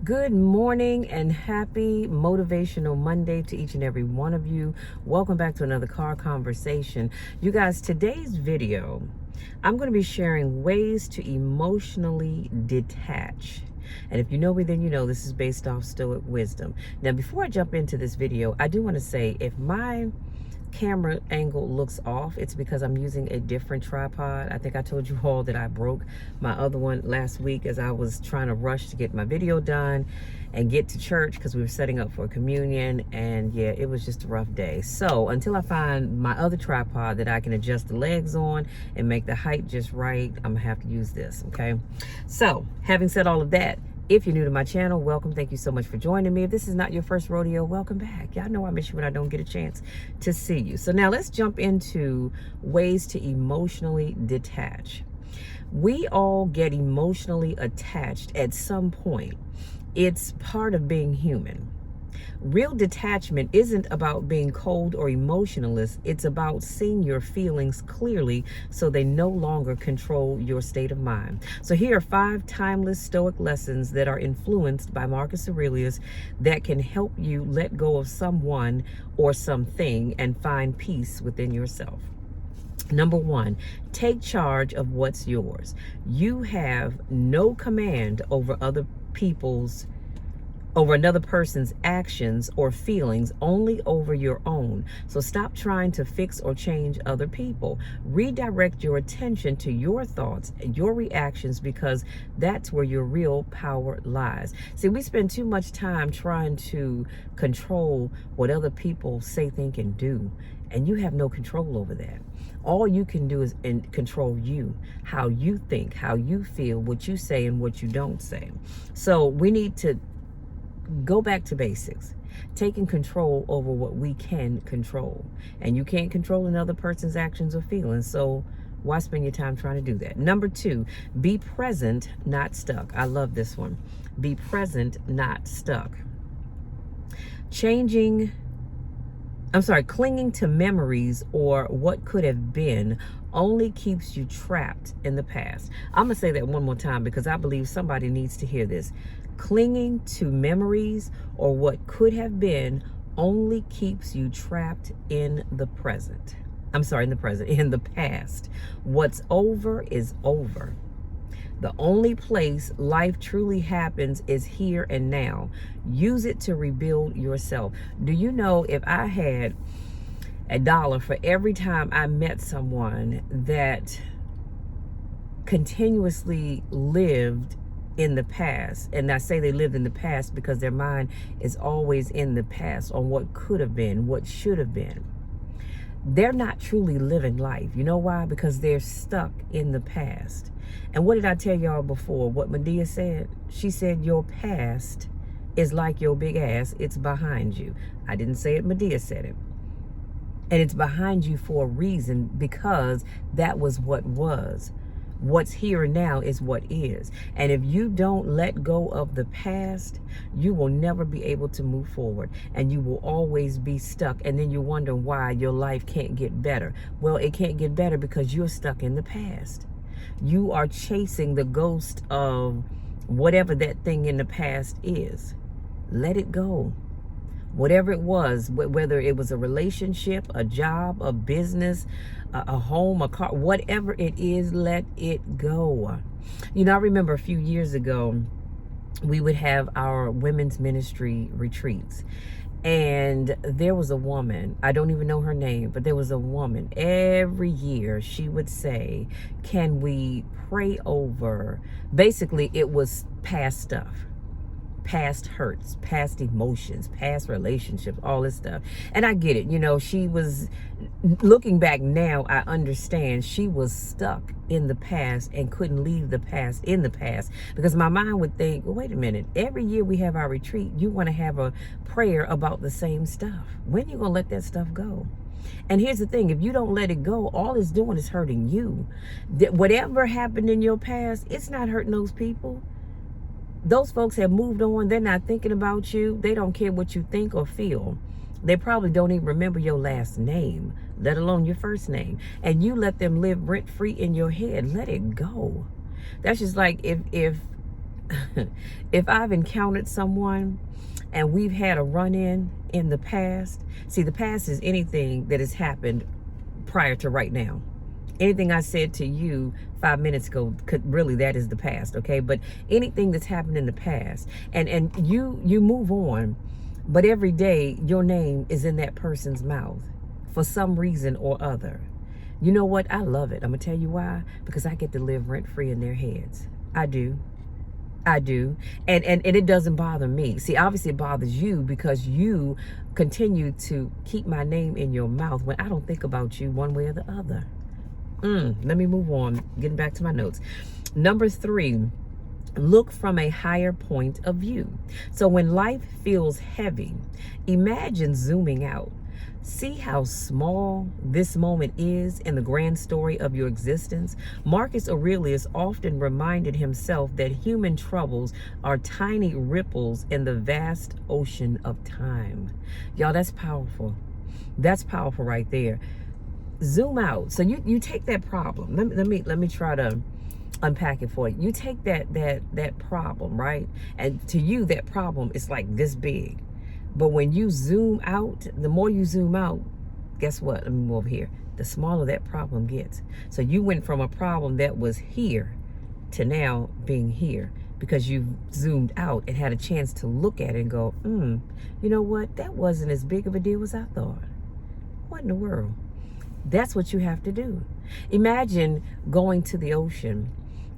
Good morning and happy motivational Monday to each and every one of you. Welcome back to another car conversation. You guys, today's video, I'm going to be sharing ways to emotionally detach. And if you know me, then you know this is based off Stoic wisdom. Now, before I jump into this video, I do want to say if my camera angle looks off, it's because I'm using a different tripod. I think I told you all that I broke my other one last week as I was trying to rush to get my video done and get to church because we were setting up for communion, and yeah, it was just a rough day. So until I find my other tripod that I can adjust the legs on and make the height just right, I'm gonna have to use this. Okay, so having said all of that, if you're new to my channel, welcome. Thank you so much for joining me. If this is not your first rodeo, welcome back. Y'all know I miss you when I don't get a chance to see you. So now let's jump into ways to emotionally detach. We all get emotionally attached at some point. It's part of being human. Real detachment isn't about being cold or emotionless. It's about seeing your feelings clearly so they no longer control your state of mind. So here are 5 timeless Stoic lessons that are influenced by Marcus Aurelius that can help you let go of someone or something and find peace within yourself. Number 1, take charge of what's yours. You have no command over another person's actions or feelings, only over your own. So stop trying to fix or change other people. Redirect your attention to your thoughts, your reactions, because that's where your real power lies. See, we spend too much time trying to control what other people say, think, and do, and you have no control over that. All you can do is control you, how you think, how you feel, what you say, and what you don't say. So we need to go back to basics, taking control over what we can control. And you can't control another person's actions or feelings, so why spend your time trying to do that? Number 2, be present, not stuck. I love this one. Be present, not stuck. Clinging to memories or what could have been only keeps you trapped in the past. I'm going to say that one more time because I believe somebody needs to hear this. Clinging to memories or what could have been only keeps you trapped in the present. In the past. What's over is over. The only place life truly happens is here and now. Use it to rebuild yourself. Do you know, if I had $1 for every time I met someone that continuously lived in the past, and I say they lived in the past because their mind is always in the past on what could have been, what should have been, they're not truly living life. You know why? Because they're stuck in the past. And what did I tell y'all before? What Medea said? She said, your past is like your big ass. It's behind you. I didn't say it. Medea said it. And it's behind you for a reason, because that was what was. What's here and now is what is. And if you don't let go of the past, you will never be able to move forward, and you will always be stuck. And then you wonder why your life can't get better. Well, it can't get better because you're stuck in the past. You are chasing the ghost of whatever that thing in the past is. Let it go. Whatever it was, whether it was a relationship, a job, a business, a home, a car, whatever it is, let it go. You know, I remember a few years ago, we would have our women's ministry retreats. And there was a woman, I don't even know her name, but there was a woman, every year she would say, can we pray over? Basically, it was past stuff. Past hurts, past emotions, past relationships, all this stuff. And I get it. You know, she was, looking back now, I understand she was stuck in the past and couldn't leave the past in the past, because my mind would think, well, wait a minute, every year we have our retreat, you want to have a prayer about the same stuff. When are you going to let that stuff go? And here's the thing, if you don't let it go, all it's doing is hurting you. Whatever happened in your past, it's not hurting those people. Those folks have moved on. They're not thinking about you. They don't care what you think or feel. They probably don't even remember your last name, let alone your first name. And you let them live rent-free in your head. Let it go. That's just like if if I've encountered someone and we've had a run-in in the past, see, the past is anything that has happened prior to right now. Anything I said to you 5 minutes ago, that is the past, okay? But anything that's happened in the past, and you move on, but every day your name is in that person's mouth for some reason or other. You know what? I love it. I'm gonna tell you why. Because I get to live rent-free in their heads. I do. I do. And it doesn't bother me. See, obviously it bothers you because you continue to keep my name in your mouth when I don't think about you one way or the other. Let me move on. Getting back to my notes. Number 3, look from a higher point of view. So when life feels heavy, imagine zooming out. See how small this moment is in the grand story of your existence. Marcus Aurelius often reminded himself that human troubles are tiny ripples in the vast ocean of time. Y'all, that's powerful. That's powerful right there. Zoom out. So you take that problem. Let me try to unpack it for you. You take that problem, right? And to you, that problem is like this big. But when you zoom out, the more you zoom out, guess what? Let me move over here. The smaller that problem gets. So you went from a problem that was here to now being here because you zoomed out and had a chance to look at it and go, you know what? That wasn't as big of a deal as I thought. What in the world? That's what you have to do. Imagine going to the ocean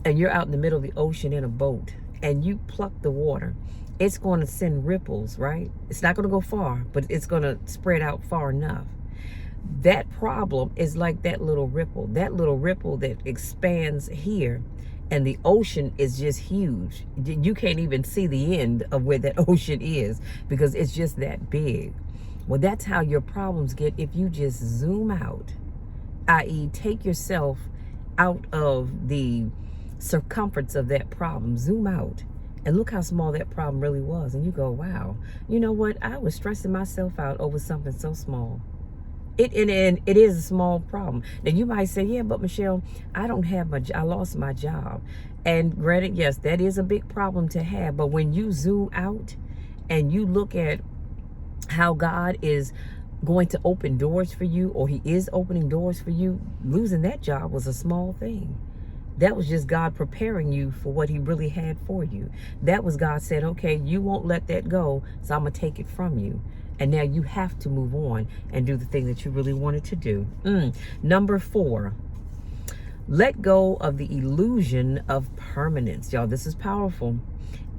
and you're out in the middle of the ocean in a boat and you pluck the water. It's going to send ripples, right? It's not going to go far, but it's going to spread out far enough. That problem is like that little ripple that expands here, and the ocean is just huge. You can't even see the end of where that ocean is because it's just that big. Well, that's how your problems get if you just zoom out, i.e. take yourself out of the circumference of that problem. Zoom out and look how small that problem really was. And you go, wow, you know what? I was stressing myself out over something so small. It is a small problem. Now you might say, yeah, but Michelle, I lost my job. And granted, yes, that is a big problem to have. But when you zoom out and you look at how God is going to open doors for you, or he is opening doors for you, losing that job was a small thing. That was just God preparing you for what he really had for you. That was God said, okay, you won't let that go, so I'm going to take it from you. And now you have to move on and do the thing that you really wanted to do. Number 4, let go of the illusion of permanence. Y'all, this is powerful.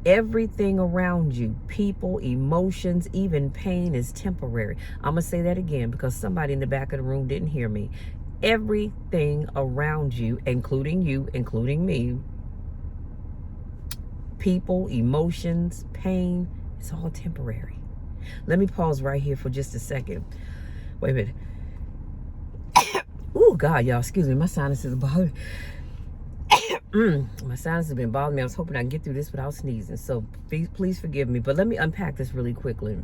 Everything around you, people, emotions, even pain is temporary. I'm going to say that again because somebody in the back of the room didn't hear me. Everything around you, including me, people, emotions, pain, it's all temporary. Let me pause right here for just a second. Wait a minute. Oh, God, y'all, excuse me. My sinuses are bothering. My sinuses have been bothering me. I was hoping I can get through this without sneezing. So please forgive me. But let me unpack this really quickly.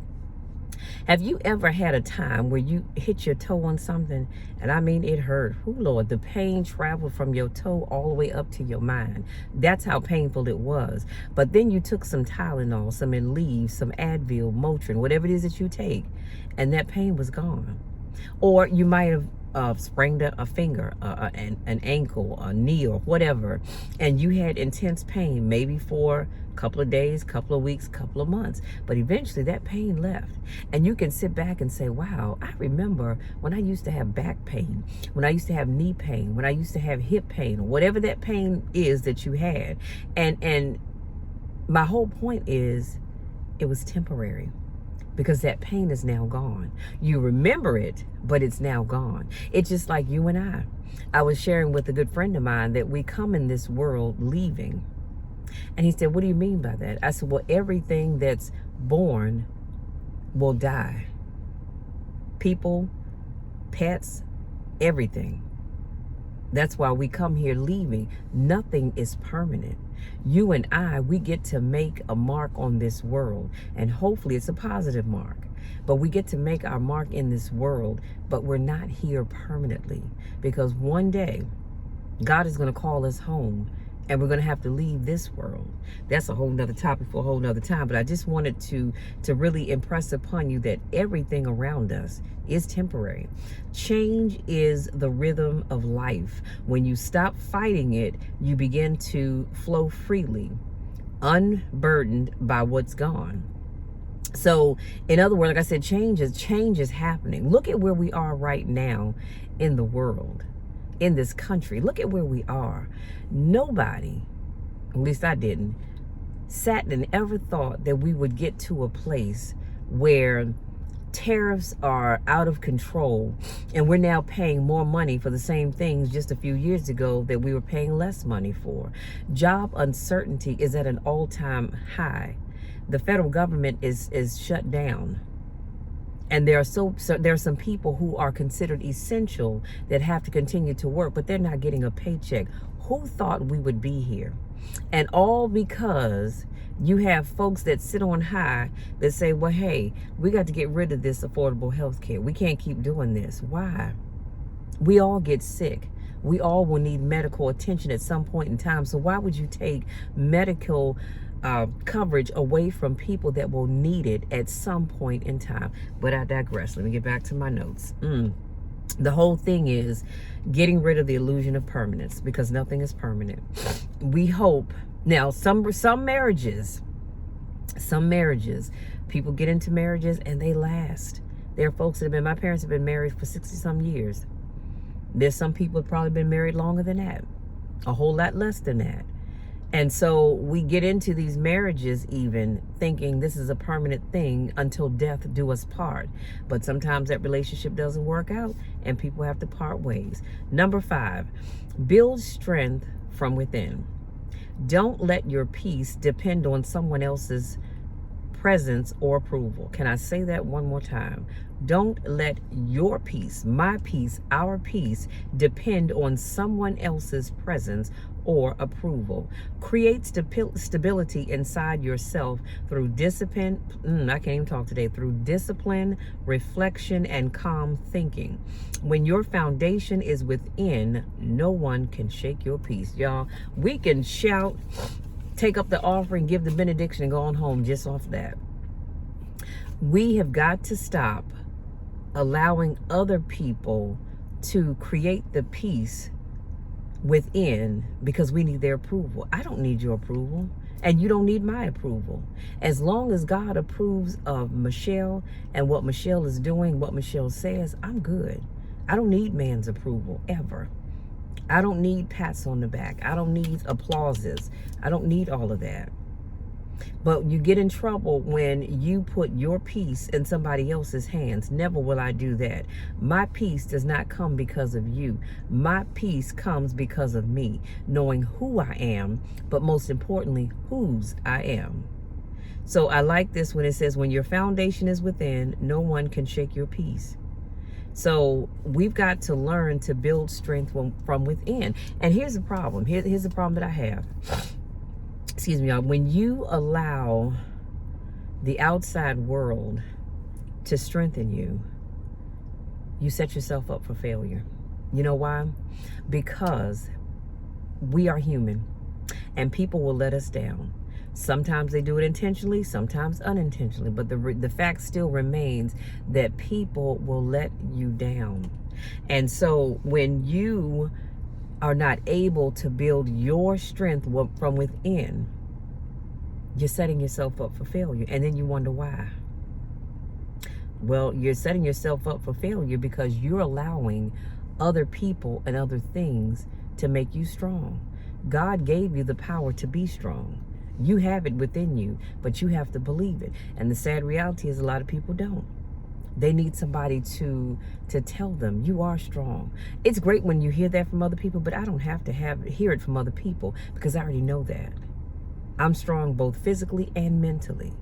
Have you ever had a time where you hit your toe on something, and I mean it hurt? Oh, Lord, the pain traveled from your toe all the way up to your mind. That's how painful it was. But then you took some Tylenol, some Aleve, some Advil, Motrin, whatever it is that you take, and that pain was gone. Or you might have sprained a finger, an ankle, a knee, or whatever, and you had intense pain, maybe for a couple of days, couple of weeks, couple of months, but eventually that pain left. And you can sit back and say, wow, I remember when I used to have back pain, when I used to have knee pain, when I used to have hip pain, or whatever that pain is that you had. And my whole point is, it was temporary. Because that pain is now gone. You remember it, but it's now gone. It's just like you and I. I was sharing with a good friend of mine that we come in this world leaving. And he said, what do you mean by that? I said, well, everything that's born will die. People, pets, everything. That's why we come here leaving. Nothing is permanent. You and I, we get to make a mark on this world, and hopefully it's a positive mark. But we get to make our mark in this world, but we're not here permanently, because one day God is going to call us home, and we're going to have to leave this world. That's a whole nother topic for a whole nother time. But I just wanted to really impress upon you that everything around us is temporary. Change is the rhythm of life. When you stop fighting it, you begin to flow freely, unburdened by what's gone. So, in other words, like I said, change is happening. Look at where we are right now in the world, in this country. Look at where we are. Nobody, at least I didn't, sat and ever thought that we would get to a place where tariffs are out of control and we're now paying more money for the same things just a few years ago that we were paying less money for. Job uncertainty is at an all-time high. The federal government is shut down. And there are there are some people who are considered essential that have to continue to work, but they're not getting a paycheck. Who thought we would be here? And all because you have folks that sit on high that say, well, hey, we got to get rid of this affordable health care. We can't keep doing this. Why? We all get sick. We all will need medical attention at some point in time. So why would you take medical coverage away from people that will need it at some point in time? But I digress. Let me get back to my notes. The whole thing is getting rid of the illusion of permanence, because nothing is permanent. We hope now some marriages, people get into marriages and they last. There are folks that have been, my parents have been married for 60 some years. There's some people have probably been married longer than that, a whole lot less than that. And so we get into these marriages even thinking this is a permanent thing until death do us part. But sometimes that relationship doesn't work out and people have to part ways. Number 5, build strength from within. Don't let your peace depend on someone else's presence or approval. Can I say that one more time? Don't let your peace, my peace, our peace depend on someone else's presence or approval. Create stability inside yourself through discipline. I can't even talk today. Through discipline, reflection, and calm thinking. When your foundation is within, no one can shake your peace. Y'all, we can shout, take up the offering, give the benediction, and go on home just off that. We have got to stop allowing other people to create the peace within because we need their approval. I don't need your approval, and you don't need my approval. As long as God approves of Michelle and what Michelle is doing, what Michelle says, I'm good. I don't need man's approval ever. I don't need pats on the back. I don't need applauses. I don't need all of that. But you get in trouble when you put your peace in somebody else's hands. Never will I do that. My peace does not come because of you. My peace comes because of me, knowing who I am, but most importantly, whose I am. So I like this when it says, when your foundation is within, no one can shake your peace. So we've got to learn to build strength from within. And here's the problem. Here's the problem that I have. Excuse me, y'all. When you allow the outside world to strengthen you, you set yourself up for failure. You know why? Because we are human and people will let us down. Sometimes they do it intentionally, sometimes unintentionally, but the fact still remains that people will let you down. And so when you are not able to build your strength from within, you're setting yourself up for failure. And then you wonder why. Well, you're setting yourself up for failure because you're allowing other people and other things to make you strong. God gave you the power to be strong. You have it within you, but you have to believe it. And the sad reality is a lot of people don't. They need somebody to tell them you are strong. It's great when you hear that from other people, but I don't have to hear it from other people because I already know that. I'm strong both physically and mentally.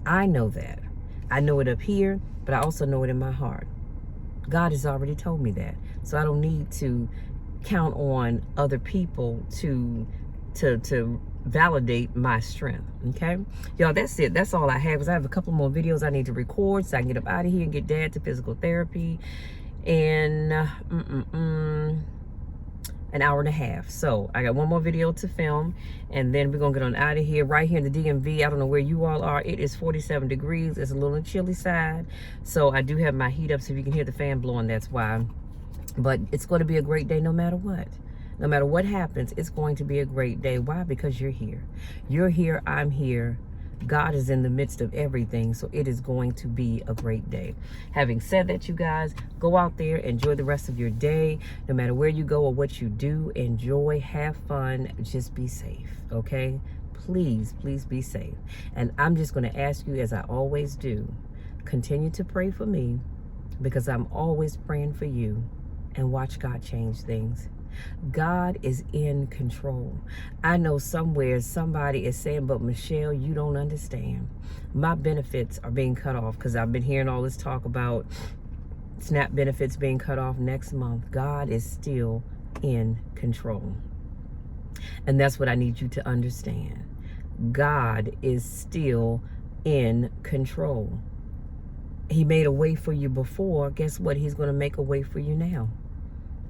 I know that. I know it up here, but I also know it in my heart. God has already told me that. So I don't need to count on other people to validate my strength. Okay, y'all, that's it. That's all I have, because I have a couple more videos I need to record so I can get up out of here and get Dad to physical therapy. And an hour and a half. So I got one more video to film, and then we're gonna get on out of here. Right here in the DMV, I don't know where you all are, it is 47 degrees. It's a little chilly side, so I do have my heat up, so if you can hear the fan blowing, that's why. But it's going to be a great day no matter what. No matter what happens, it's going to be a great day. Why? Because you're here. You're here, I'm here. God is in the midst of everything, so it is going to be a great day. Having said that, you guys, go out there, enjoy the rest of your day. No matter where you go or what you do, enjoy, have fun, just be safe, okay? Please, please be safe. And I'm just going to ask you, as I always do, continue to pray for me, because I'm always praying for you, and watch God change things. God is in control. I know somewhere somebody is saying, but Michelle, you don't understand. My benefits are being cut off, because I've been hearing all this talk about SNAP benefits being cut off next month. God is still in control. And that's what I need you to understand. God is still in control. He made a way for you before. Guess what? He's going to make a way for you now.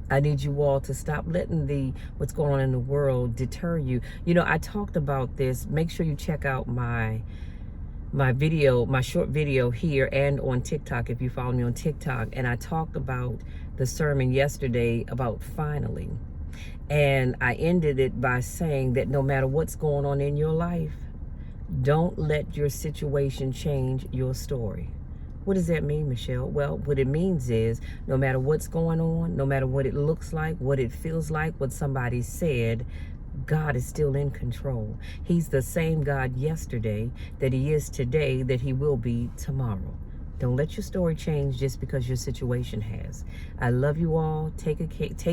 I need you all to stop letting what's going on in the world deter you. You know, I talked about this. Make sure you check out my video, my short video here and on TikTok, if you follow me on TikTok. And I talked about the sermon yesterday about finally. And I ended it by saying that no matter what's going on in your life, don't let your situation change your story. What does that mean, Michelle? Well, what it means is no matter what's going on, no matter what it looks like, what it feels like, what somebody said, God is still in control. He's the same God yesterday that he is today, that he will be tomorrow. Don't let your story change just because your situation has. I love you all. Take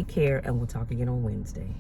care, and we'll talk again on Wednesday.